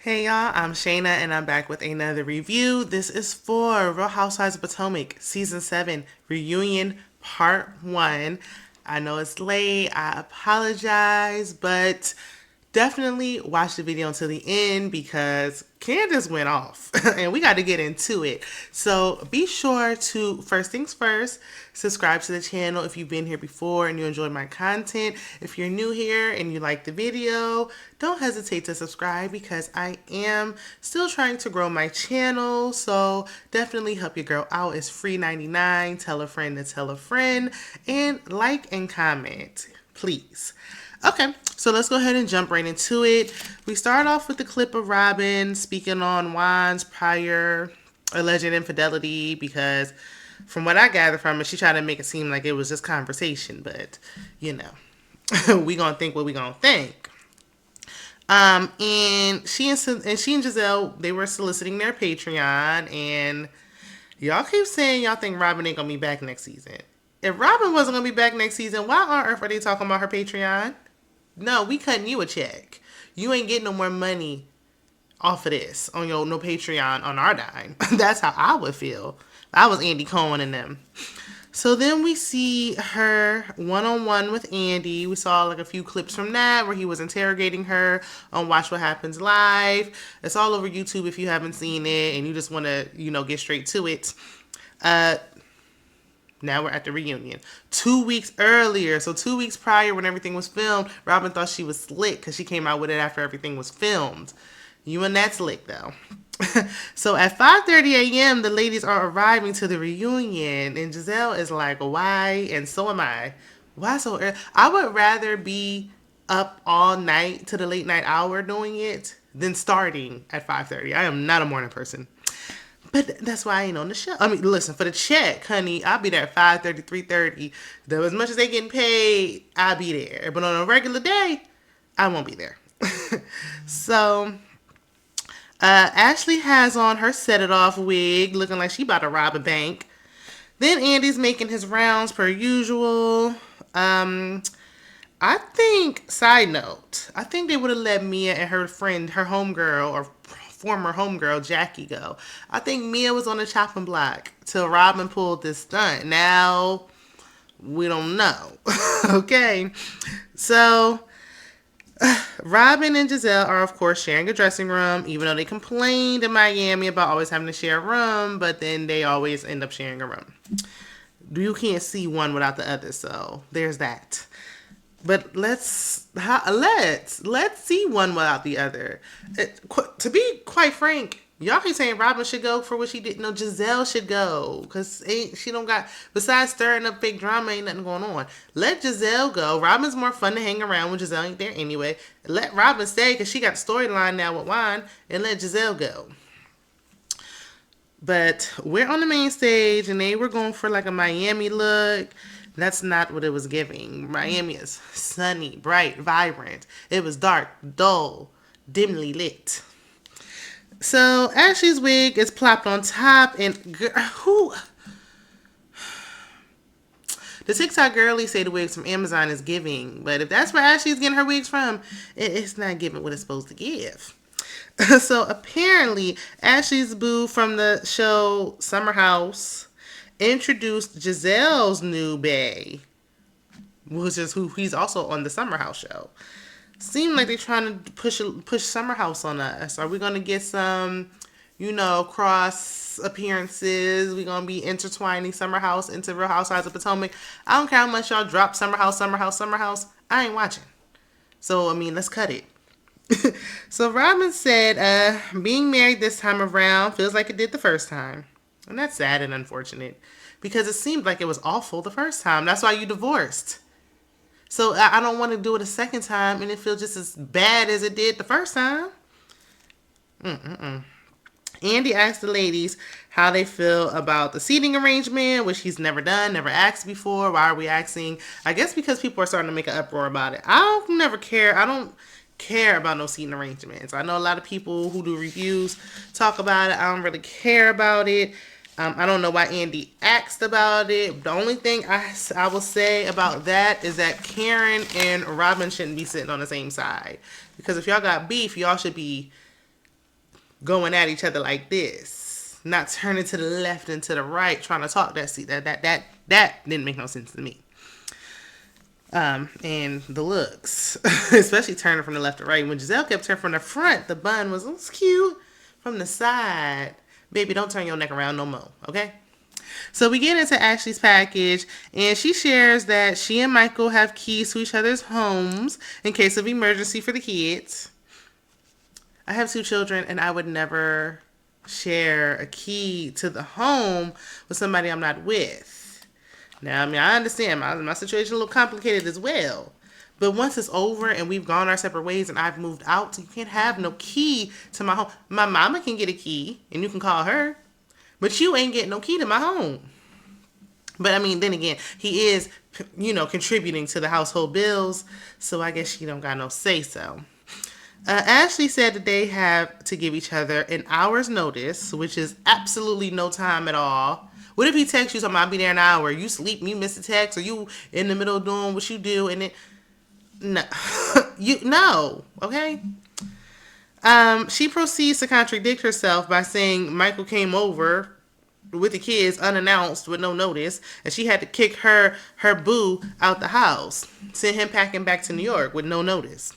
Hey y'all, I'm Shayna and I'm back with another review. This is for Real Housewives of Potomac Season 7 Reunion Part 1. I know it's late, I apologize, but definitely watch the video until the end because Candice went off and we got to get into it. So be sure to, first things first, subscribe to the channel if you've been here before and you enjoy my content. If you're new here and you like the video, don't hesitate to subscribe because I am still trying to grow my channel. So definitely help your girl out. It's free 99. Tell a friend to tell a friend and like and comment, please. Okay, so let's go ahead and jump right into it. We start off with the clip of Robin speaking on Juan's prior alleged infidelity because from what I gather from it, she tried to make it seem like it was just conversation, but you know, we gonna think what we gonna think. And she and Gizelle, they were soliciting their Patreon, and y'all keep saying y'all think Robin ain't gonna be back next season. If Robin wasn't gonna be back next season, why on earth are they talking about her Patreon? No, we cutting you a check. You ain't getting no more money off of this on your no Patreon on our dime. That's how I would feel. I was Andy Cohen and them. So then we see her one-on-one with Andy. We saw like a few clips from that where he was interrogating her on Watch What Happens Live. It's all over YouTube if you haven't seen it and you just want to, get straight to it. Now we're at the reunion. 2 weeks earlier, so 2 weeks prior when everything was filmed, Robin thought she was slick because she came out with it after everything was filmed. You and that slick though. So at 5:30 a.m., the ladies are arriving to the reunion, and Gizelle is like, why? And so am I. Why so early? I would rather be up all night to the late night hour doing it than starting at 5:30. I am not a morning person. But that's why I ain't on the show. I mean, listen, for the check, honey, I'll be there at 5:30, 3:30. Though as much as they getting paid, I'll be there. But on a regular day, I won't be there. So, Ashley has on her set it off wig, looking like she about to rob a bank. Then Andy's making his rounds per usual. I think, side note, I think they would have let Mia and her friend, her homegirl, or former homegirl, Jackie, go. I think Mia was on the chopping block till Robin pulled this stunt. Now, we don't know. Okay. So, Robin and Gizelle are, of course, sharing a dressing room, even though they complained in Miami about always having to share a room, but then they always end up sharing a room. You can't see one without the other, so there's that. But let's see one without the other. To be quite frank, y'all keep saying Robin should go for what she did. No, Gizelle should go because she don't got, besides stirring up fake drama, ain't nothing going on. Let Gizelle go. Robin's more fun to hang around when Gizelle ain't there anyway. Let Robin stay because she got the storyline now with Juan, and let Gizelle go. But we're on the main stage and they were going for like a Miami look. That's not what it was giving. Miami is sunny, bright, vibrant. It was dark, dull, dimly lit. So Ashley's wig is plopped on top, and who? The TikTok girlies say the wigs from Amazon is giving, but if that's where Ashley's getting her wigs from, it's not giving what it's supposed to give. So apparently, Ashley's boo from the show Summer House introduced Gizelle's new bae, which is who he's also on the Summer House show. Seemed like they're trying to push Summer House on us. Are we gonna get some, cross appearances? We gonna be intertwining Summer House into Real Housewives of Potomac? I don't care how much y'all drop Summer House, Summer House, Summer House. I ain't watching. So let's cut it. So Robin said, being married this time around feels like it did the first time. And that's sad and unfortunate because it seemed like it was awful the first time. That's why you divorced. So I don't want to do it a second time and it feels just as bad as it did the first time. Andy asked the ladies how they feel about the seating arrangement, which he's never done, never asked before. Why are we asking? I guess because people are starting to make an uproar about it. I don't care about no seating arrangements. I know a lot of people who do reviews talk about it. I don't really care about it. I don't know why Andy asked about it. The only thing I will say about that is that Karen and Robin shouldn't be sitting on the same side. Because if y'all got beef, y'all should be going at each other like this, not turning to the left and to the right, trying to talk. That didn't make no sense to me. And the looks, especially turning from the left to right. When Gizelle kept turning from the front, the bun was cute. From the side, baby, don't turn your neck around no more, okay? So we get into Ashley's package, and she shares that she and Michael have keys to each other's homes in case of emergency for the kids. I have 2 children, and I would never share a key to the home with somebody I'm not with. Now, I mean, I understand my situation a little complicated as well. But once it's over and we've gone our separate ways and I've moved out, you can't have no key to my home. My mama can get a key, and you can call her. But you ain't getting no key to my home. But I mean, then again, he is, contributing to the household bills. So I guess she don't got no say so. Ashley said that they have to give each other an hour's notice, which is absolutely no time at all. What if he texts you something, I'll be there in an hour, you sleep, you miss a text, or you in the middle of doing what you do, and then, no, no, okay? She proceeds to contradict herself by saying Michael came over with the kids unannounced with no notice, and she had to kick her boo out the house, send him packing back to New York with no notice.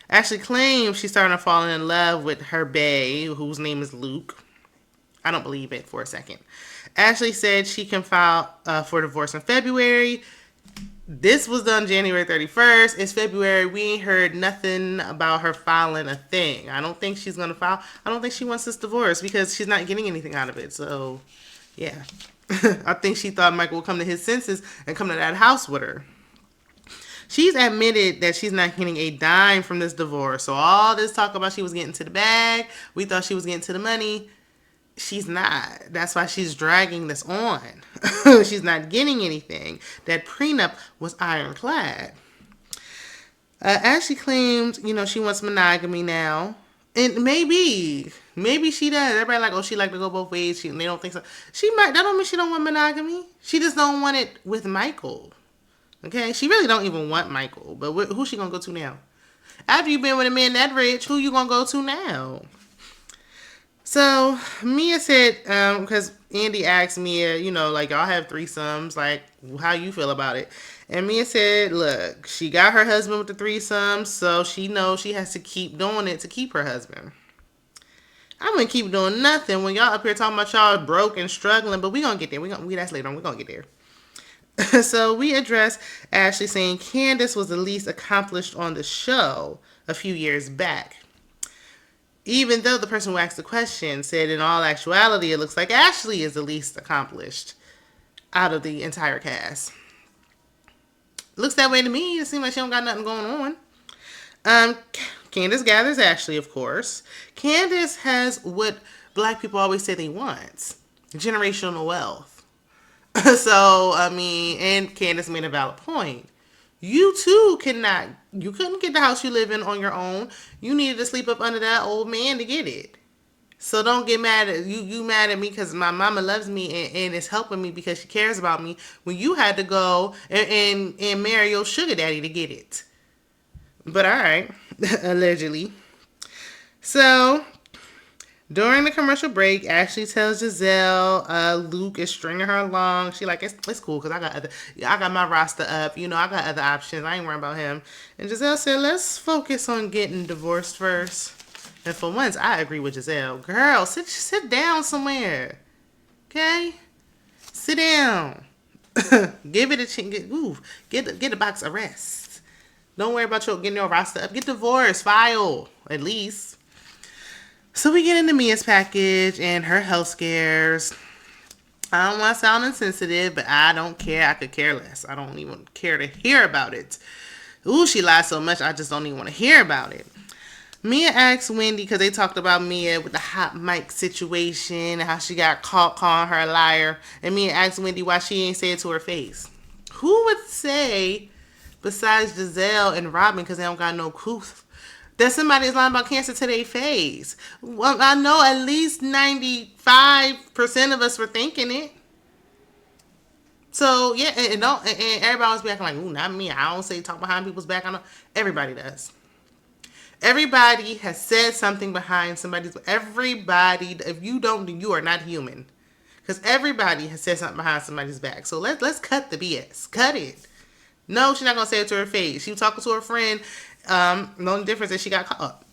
Ashley claims she's starting to fall in love with her bae, whose name is Luke. I don't believe it for a second. Ashley said she can file for divorce in February. This was done January 31st. It's February. We ain't heard nothing about her filing a thing. I don't think she's going to file. I don't think she wants this divorce because she's not getting anything out of it. So, yeah. I think she thought Michael would come to his senses and come to that house with her. She's admitted that she's not getting a dime from this divorce. So all this talk about she was getting to the bag, we thought she was getting to the money. She's not. That's why she's dragging this on. She's not getting anything. That prenup was ironclad. Ashley claimed, she wants monogamy now. And maybe she does. Everybody like, oh, she like to go both ways. They don't think so. She might. That don't mean she don't want monogamy. She just don't want it with Michael. Okay? She really don't even want Michael. But who she gonna go to now? After you've been with a man that rich, who you gonna go to now? So, Mia said, because Andy asked Mia, like, y'all have threesomes, like, how you feel about it? And Mia said, look, she got her husband with the threesomes, so she knows she has to keep doing it to keep her husband. I'm going to keep doing nothing when y'all up here talking about y'all broke and struggling, but we going to get there. That's later on. We're going to get there. So, we addressed Ashley saying Candice was the least accomplished on the show a few years back. Even though the person who asked the question said in all actuality, it looks like Ashley is the least accomplished out of the entire cast. Looks that way to me. It seems like she don't got nothing going on. Candice gathers Ashley, of course. Candice has what black people always say they want. Generational wealth. So, I mean, and Candice made a valid point. You too you couldn't get the house you live in on your own. You needed to sleep up under that old man to get it. So don't get mad at you mad at me because my mama loves me and is helping me because she cares about me when you had to go and marry your sugar daddy to get it. But all right, allegedly. So during the commercial break, Ashley tells Gizelle Luke is stringing her along. She like, it's cool because I got my roster up. I got other options. I ain't worrying about him. And Gizelle said, let's focus on getting divorced first. And for once, I agree with Gizelle. Girl, sit down somewhere. Okay? Sit down. Give it a chance. Get a box of rest. Don't worry about getting your roster up. Get divorced. File, at least. So we get into Mia's package and her health scares. I don't want to sound insensitive, but I don't care. I could care less. I don't even care to hear about it. Ooh, she lied so much, I just don't even want to hear about it. Mia asked Wendy, because they talked about Mia with the hot mic situation and how she got caught calling her a liar. And Mia asked Wendy why she ain't say it to her face. Who would say, besides Gizelle and Robin, because they don't got no proof, that somebody is lying about cancer to their face? Well, I know at least 95% of us were thinking it. So, yeah, and everybody was acting like, ooh, not me. I don't say talk behind people's back. I know everybody does. Everybody has said something behind somebody's. Everybody, if you don't, you are not human. Because everybody has said something behind somebody's back. So let's cut the BS. Cut it. No, she's not gonna say it to her face. She was talking to her friend. The only difference is she got caught.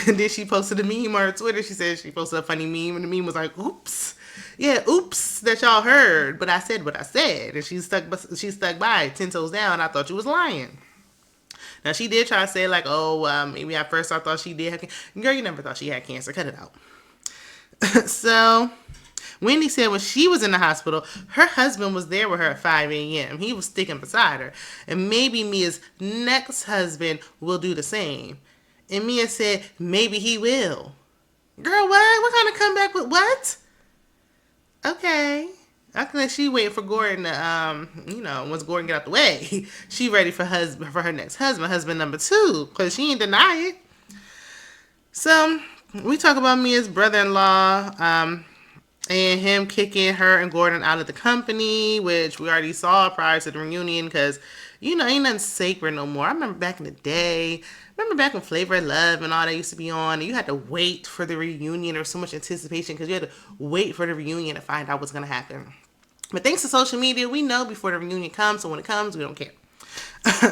And then she posted a meme on her Twitter. She said she posted a funny meme, and the meme was like, "Oops, yeah, oops, that y'all heard, but I said what I said." And she stuck by it, 10 toes down. I thought you was lying. Now she did try to say like, "Oh, maybe at first I thought she did have cancer." Girl, you never thought she had cancer. Cut it out. So Wendy said when she was in the hospital, her husband was there with her at 5 a.m. He was sticking beside her. And maybe Mia's next husband will do the same. And Mia said, maybe he will. Girl, what? What kind of comeback with what? Okay. I think she waiting for Gordon to, once Gordon get out the way, she ready for her next husband number 2, because she ain't deny it. So, we talk about Mia's brother-in-law, and him kicking her and Gordon out of the company, which we already saw prior to the reunion, because, ain't nothing sacred no more. I remember back in the day, back when Flavor of Love and all that used to be on, and you had to wait for the reunion. There was so much anticipation because you had to wait for the reunion to find out what's going to happen. But thanks to social media, we know before the reunion comes, so when it comes, we don't care.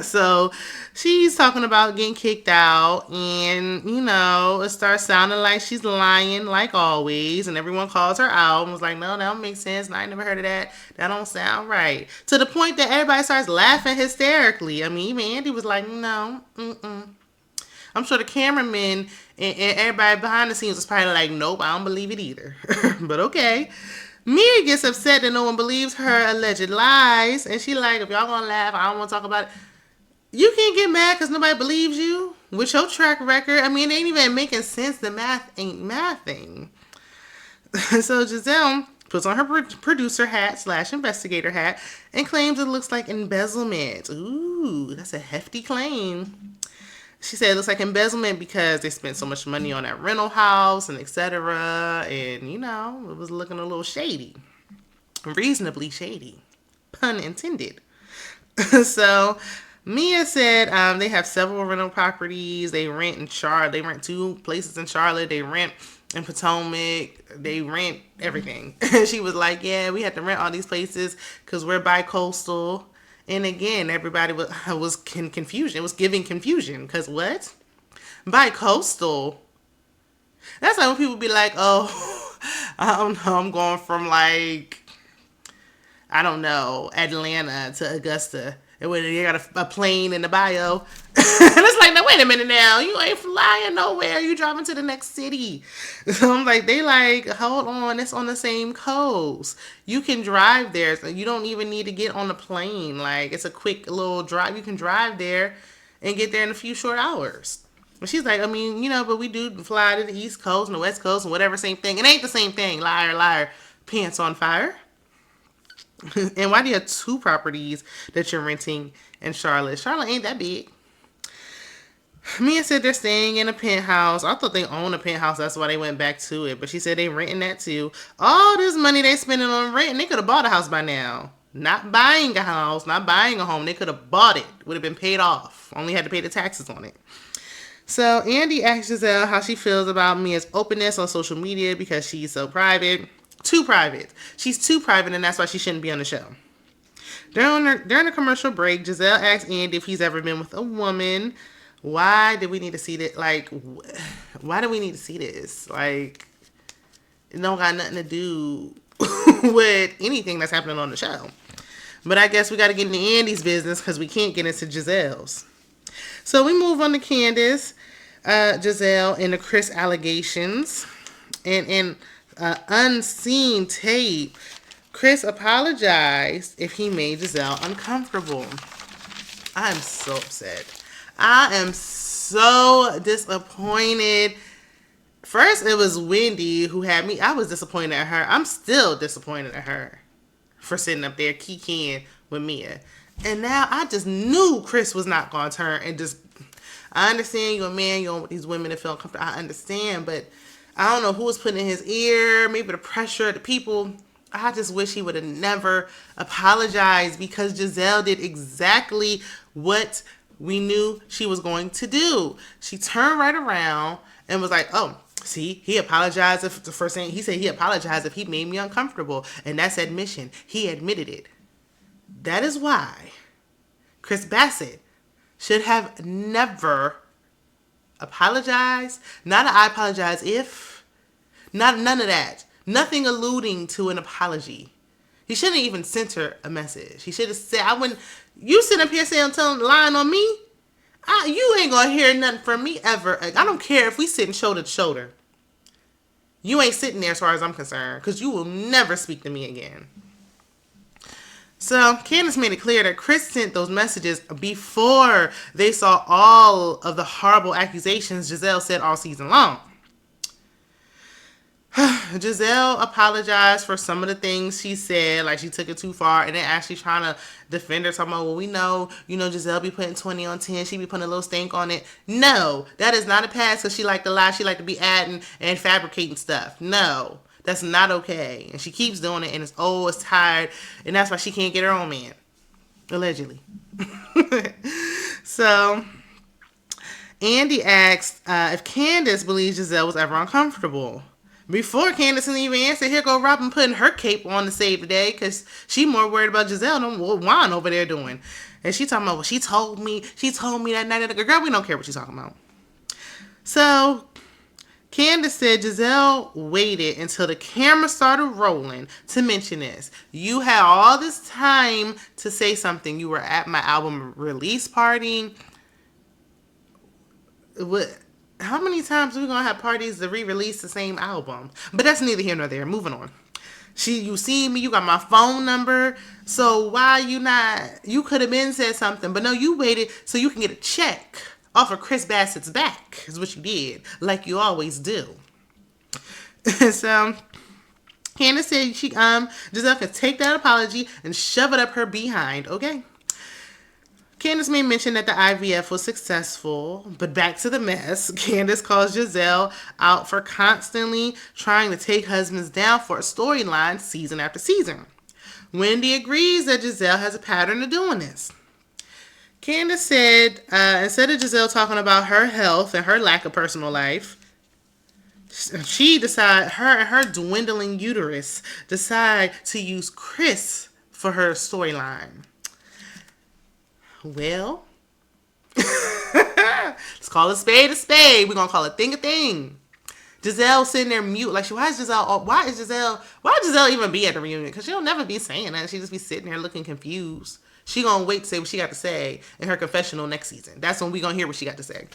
So she's talking about getting kicked out, and it starts sounding like she's lying like always, and everyone calls her out and was like, no, that don't make sense, I never heard of that, that don't sound right, to the point that everybody starts laughing hysterically. I mean, even Andy was like, no. I'm sure the cameramen and everybody behind the scenes was probably like, nope, I don't believe it either. But okay. Mia gets upset that no one believes her alleged lies. And she like, if y'all gonna laugh, I don't want to talk about it. You can't get mad because nobody believes you. With your track record, I mean, it ain't even making sense. The math ain't mathing. So Gizelle puts on her producer hat / investigator hat and claims it looks like embezzlement. Ooh, that's a hefty claim. She said it looks like embezzlement because they spent so much money on that rental house and etc. And, it was looking a little shady. Reasonably shady. Pun intended. So, Mia said they have several rental properties. They rent in Charlotte. They rent 2 places in Charlotte. They rent in Potomac. They rent everything. She was like, yeah, we had to rent all these places because we're bi-coastal. And again, everybody was in confusion. It was giving confusion. Because what? Bi-coastal. That's like when people be like, oh, I don't know, I'm going from Atlanta to Augusta. And when they got a plane in the bio. And it's like, no, wait a minute now. You ain't flying nowhere. You driving to the next city. So I'm like, hold on. It's on the same coast. You can drive there. So you don't even need to get on the plane. Like, it's a quick little drive. You can drive there and get there in a few short hours. But she's like, I mean, but we do fly to the East Coast and the West Coast and whatever, same thing. It ain't the same thing. Liar, liar. Pants on fire. And why do you have 2 properties that you're renting in Charlotte? Charlotte ain't that big. Mia said they're staying in a penthouse. I thought they own a penthouse. That's why they went back to it. But she said they renting that too. All this money they spending on rent, they could have bought a house by now. Not buying a house, not buying a home. They could have bought it. Would have been paid off. Only had to pay the taxes on it. So Andy asked Gizelle how she feels about Mia's openness on social media because she's so private. Too private. She's too private, and that's why she shouldn't be on the show. During the commercial break, Gizelle asked Andy if he's ever been with a woman. Why did we need to see that? Why do we need to see this? It don't got nothing to do with anything that's happening on the show. But I guess we got to get into Andy's business because we can't get into Gizelle's. So we move on to Candice, Gizelle, and the Chris allegations. And unseen tape, Chris apologized if he made Gizelle uncomfortable. I am so upset. I am so disappointed. First, it was Wendy who had me. I was disappointed at her. I'm still disappointed at her for sitting up there kikiing with Mia. And now I just knew Chris was not going to turn and just... I understand you're a man, you don't want these women to feel uncomfortable. I understand, but I don't know who was putting in his ear, maybe the pressure, the people. I just wish he would have never apologized because Gizelle did exactly what we knew she was going to do. She turned right around and was like, oh, see, he apologized if the first thing he said, he apologized if he made me uncomfortable. And that's admission. He admitted it. That is why Chris Bassett should have never apologized. Not an I apologize if. None of that. Nothing alluding to an apology. He shouldn't even sent her a message. He should have said, I wouldn't, you sit up here saying, lying on me? You ain't gonna hear nothing from me ever. I don't care if we sitting shoulder to shoulder. You ain't sitting there as far as I'm concerned, because you will never speak to me again. So Candice made it clear that Chris sent those messages before they saw all of the horrible accusations Gizelle said all season long. Gizelle apologized for some of the things she said, like she took it too far, and then actually trying to defend her, talking about, well, we know, Gizelle be putting 20 on 10, she be putting a little stank on it. No, that is not a pass because she like to lie, she like to be adding and fabricating stuff. No, that's not okay. And she keeps doing it, and it's tired, and that's why she can't get her own man. Allegedly. So, Andy asked if Candice believes Gizelle was ever uncomfortable. Before Candice even answered, here go Robin putting her cape on to save the day because she more worried about Gizelle than what Juan over there doing. And she talking about, well, she told me that night. Girl, we don't care what she's talking about. So Candice said Gizelle waited until the camera started rolling to mention this. You had all this time to say something. You were at my album release party. How many times are we going to have parties to re-release the same album? But that's neither here nor there. Moving on. You see me, you got my phone number. So why you not, you could have been said something, but no, you waited so you can get a check off of Chris Bassett's back, is what you did, like you always do. So Candice said Gizelle could take that apology and shove it up her behind, okay? Candice may mention that the IVF was successful, but back to the mess. Candice calls Gizelle out for constantly trying to take husbands down for a storyline season after season. Wendy agrees that Gizelle has a pattern of doing this. Candice said, instead of Gizelle talking about her health and her lack of personal life, she decided, her dwindling uterus, decide to use Chris for her storyline. Well, let's call a spade a spade. We're going to call a thing a thing. Gizelle sitting there mute. Like, why is Gizelle even be at the reunion? Because she'll never be saying that. She just be sitting there looking confused. She going to wait to say what she got to say in her confessional next season. That's when we going to hear what she got to say.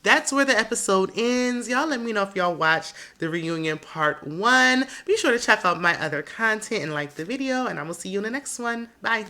That's where the episode ends. Y'all let me know if y'all watched the reunion part 1. Be sure to check out my other content and like the video. And I will see you in the next one. Bye.